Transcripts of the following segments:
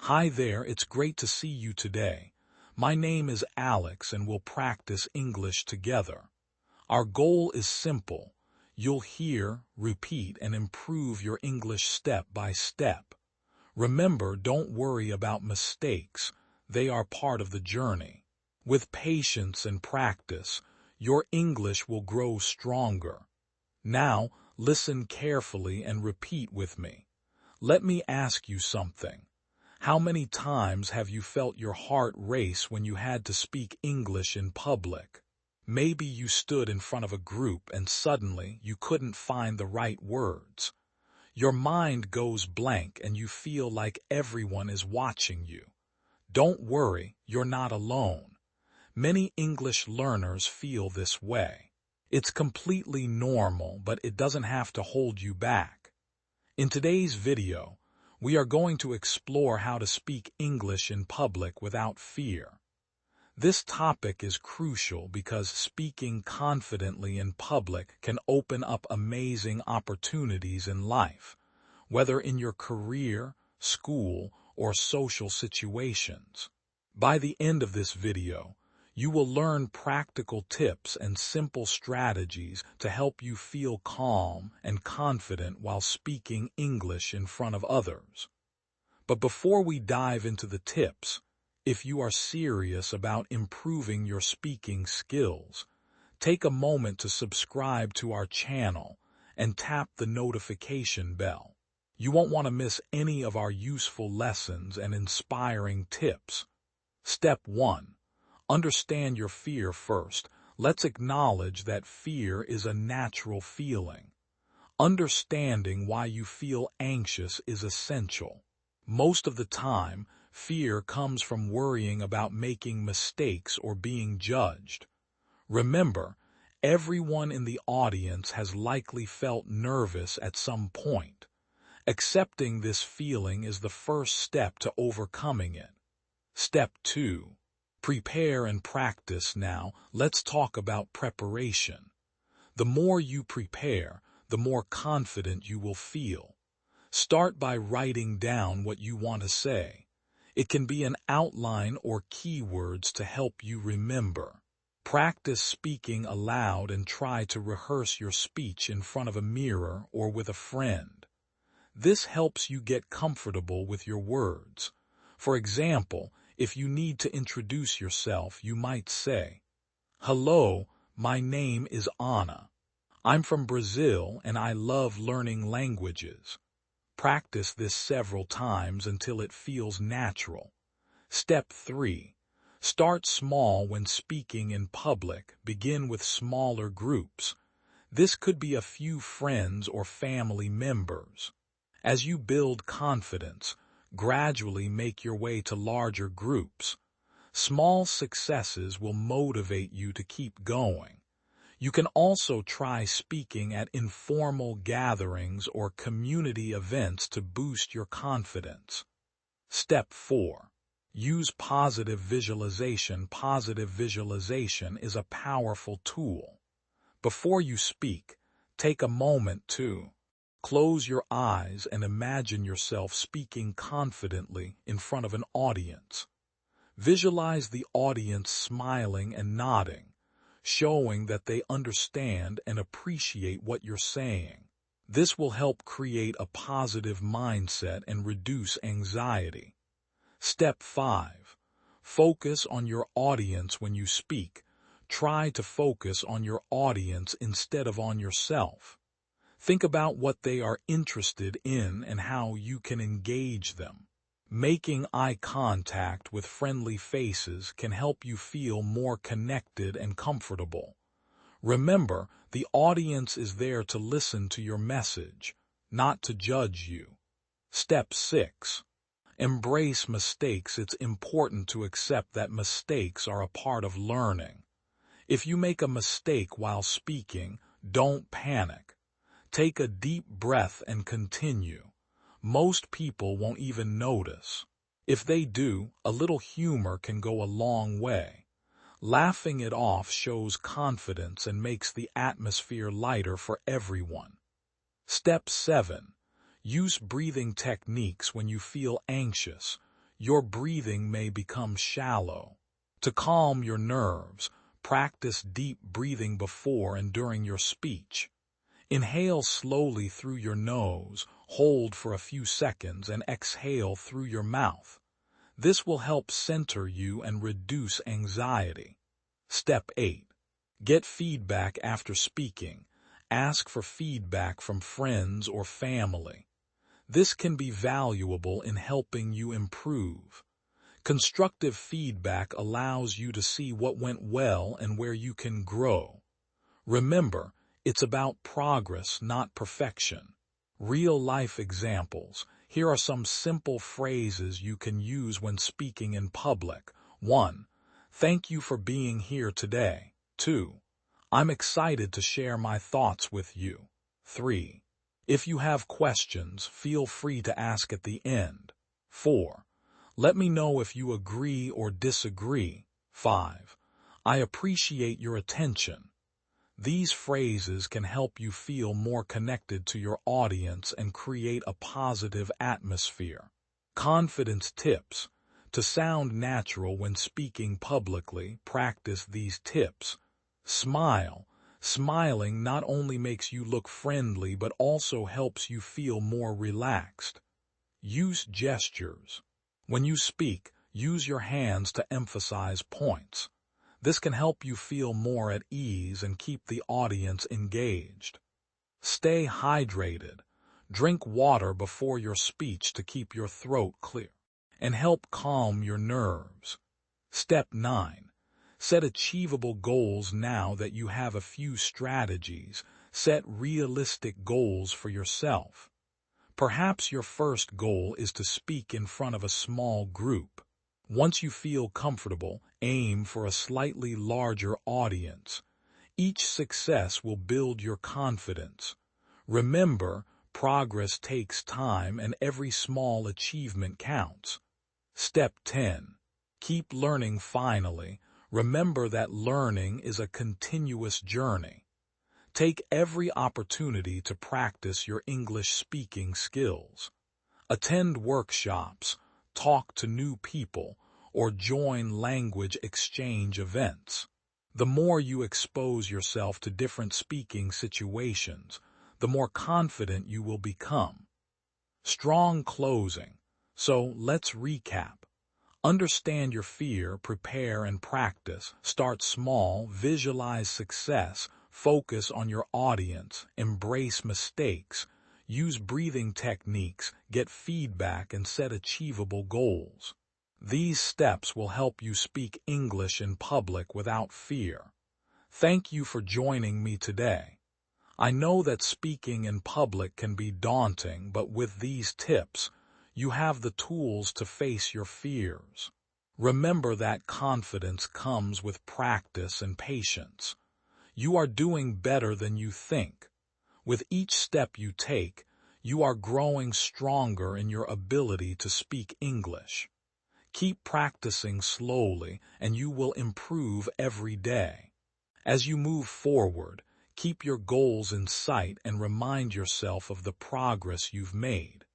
Hi there, it's great to see you today. My name is Alex and we'll practice English together. Our goal is simple. You'll hear, repeat, and improve your English step by step. Remember, don't worry about mistakes. They are part of the journey. With patience and practice, your English will grow stronger. Now, listen carefully and repeat with me. Let me ask you something. How many times have you felt your heart race when you had to speak English in public? Maybe you stood in front of a group and suddenly you couldn't find the right words. Your mind goes blank and you feel like everyone is watching you. Don't worry, you're not alone. Many English learners feel this way. It's completely normal, but it doesn't have to hold you back. In today's video, we are going to explore how to speak English in public without fear. This topic is crucial because speaking confidently in public can open up amazing opportunities in life, whether in your career, school, or social situations. By the end of this video, you will learn practical tips and simple strategies to help you feel calm and confident while speaking English in front of others. But before we dive into the tips, if you are serious about improving your speaking skills, take a moment to subscribe to our channel and tap the notification bell. You won't want to miss any of our useful lessons and inspiring tips. Step 1. Understand your fear first. Let's acknowledge that fear is a natural feeling. Understanding why you feel anxious is essential. Most of the time, fear comes from worrying about making mistakes or being judged. Remember, everyone in the audience has likely felt nervous at some point. Accepting this feeling is the first step to overcoming it. Step 2. Prepare and practice. Now, let's talk about preparation. The more you prepare, the more confident you will feel. Start by writing down what you want to say. It can be an outline or keywords to help you remember. Practice speaking aloud and try to rehearse your speech in front of a mirror or with a friend. This helps you get comfortable with your words. For example, if you need to introduce yourself, you might say, "Hello, my name is Anna. I'm from Brazil and I love learning languages." Practice this several times until it feels natural. Step 3. Start small when speaking in public. Begin with smaller groups. This could be a few friends or family members. As you build confidence, gradually make your way to larger groups. Small successes will motivate you to keep going. You can also try speaking at informal gatherings or community events to boost your confidence. Step 4. Use positive visualization. Positive visualization is a powerful tool. Before you speak, take a moment to close your eyes and imagine yourself speaking confidently in front of an audience. Visualize the audience smiling and nodding, showing that they understand and appreciate what you're saying. This will help create a positive mindset and reduce anxiety. Step 5. Focus on your audience when you speak. Try to focus on your audience instead of on yourself. Think about what they are interested in and how you can engage them. Making eye contact with friendly faces can help you feel more connected and comfortable. Remember, the audience is there to listen to your message, not to judge you. Step 6. Embrace mistakes. It's important to accept that mistakes are a part of learning. If you make a mistake while speaking, don't panic. Take a deep breath and continue. Most people won't even notice. If they do, a little humor can go a long way. Laughing it off shows confidence and makes the atmosphere lighter for everyone. Step 7. Use breathing techniques when you feel anxious. your breathing may become shallow. To calm your nerves, practice deep breathing before and during your speech. Inhale slowly through your nose, hold for a few seconds, and exhale through your mouth. This will help center you and reduce anxiety. Step 8. Get feedback after speaking. Ask for feedback from friends or family. This can be valuable in helping you improve. Constructive feedback allows you to see what went well and where you can grow. Remember, it's about progress, not perfection. Real-life examples. Here are some simple phrases you can use when speaking in public. 1. Thank you for being here today. 2. I'm excited to share my thoughts with you. 3. If you have questions, feel free to ask at the end. 4. Let me know if you agree or disagree. 5. I appreciate your attention. These phrases can help you feel more connected to your audience and create a positive atmosphere. Confidence tips. To sound natural when speaking publicly, practice these tips. Smile. Smiling not only makes you look friendly but also helps you feel more relaxed. Use gestures. When you speak, use your hands to emphasize points. This can help you feel more at ease and keep the audience engaged. Stay hydrated. Drink water before your speech to keep your throat clear and help calm your nerves. Step 9. Set achievable goals. Now that you have a few strategies, set realistic goals for yourself. Perhaps your first goal is to speak in front of a small group. Once you feel comfortable, aim for a slightly larger audience. Each success will build your confidence. Remember, progress takes time and every small achievement counts. Step 10. Keep learning. Finally, remember that learning is a continuous journey. Take every opportunity to practice your English speaking skills. Attend workshops, talk to new people, or join language exchange events. The more you expose yourself to different speaking situations, the more confident you will become. Strong closing. So let's recap. Understand your fear, prepare and practice. Start small, visualize success, focus on your audience, embrace mistakes, use breathing techniques, get feedback and set achievable goals. These steps will help you speak English in public without fear. Thank you for joining me today. I know that speaking in public can be daunting, but with these tips, you have the tools to face your fears. Remember that confidence comes with practice and patience. You are doing better than you think. With each step you take, you are growing stronger in your ability to speak English. Keep practicing slowly, and you will improve every day. As you move forward, keep your goals in sight and remind yourself of the progress you've made.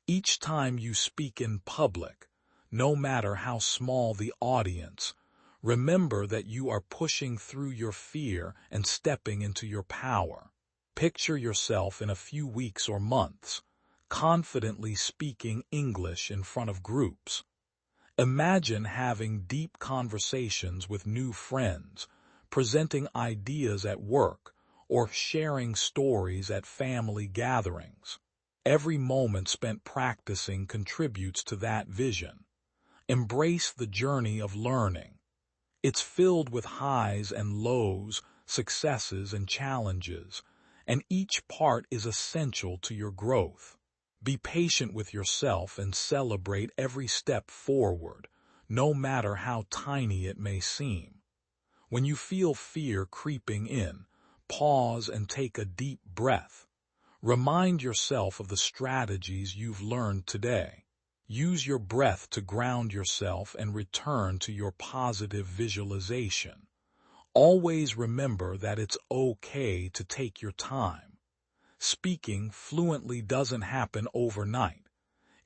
Each time you speak in public, no matter how small the audience, remember that you are pushing through your fear and stepping into your power. Picture yourself in a few weeks or months, confidently speaking English in front of groups. Imagine having deep conversations with new friends, presenting ideas at work, or sharing stories at family gatherings. Every moment spent practicing contributes to that vision. Embrace the journey of learning. It's filled with highs and lows, successes and challenges, and each part is essential to your growth. Be patient with yourself and celebrate every step forward, no matter how tiny it may seem. When you feel fear creeping in, pause and take a deep breath. Remind yourself of the strategies you've learned today. Use your breath to ground yourself and return to your positive visualization. Always remember that it's okay to take your time. Speaking fluently doesn't happen overnight.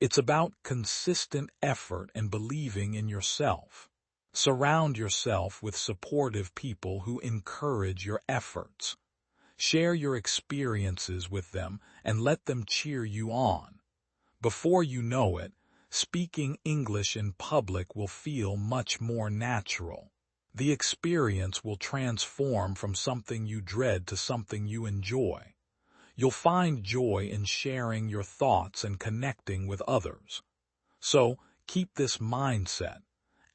It's about consistent effort and believing in yourself. Surround yourself with supportive people who encourage your efforts. Share your experiences with them and let them cheer you on. Before you know it, speaking English in public will feel much more natural. The experience will transform from something you dread to something you enjoy. You'll find joy in sharing your thoughts and connecting with others. So, keep this mindset.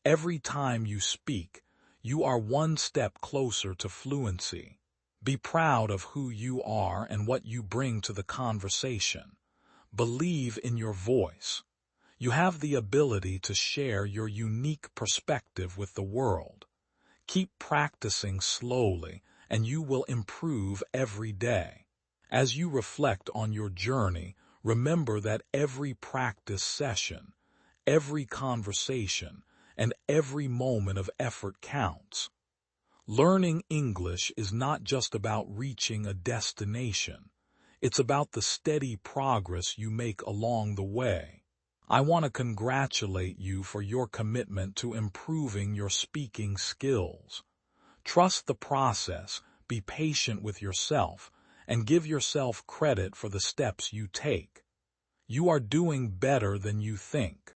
Every time you speak, you are one step closer to fluency. Be proud of who you are and what you bring to the conversation. Believe in your voice. You have the ability to share your unique perspective with the world. Keep practicing slowly, and you will improve every day. As you reflect on your journey, remember that every practice session, every conversation, and every moment of effort counts. Learning English is not just about reaching a destination. It's about the steady progress you make along the way. I want to congratulate you for your commitment to improving your speaking skills. Trust the process, be patient with yourself, and give yourself credit for the steps you take. You are doing better than you think.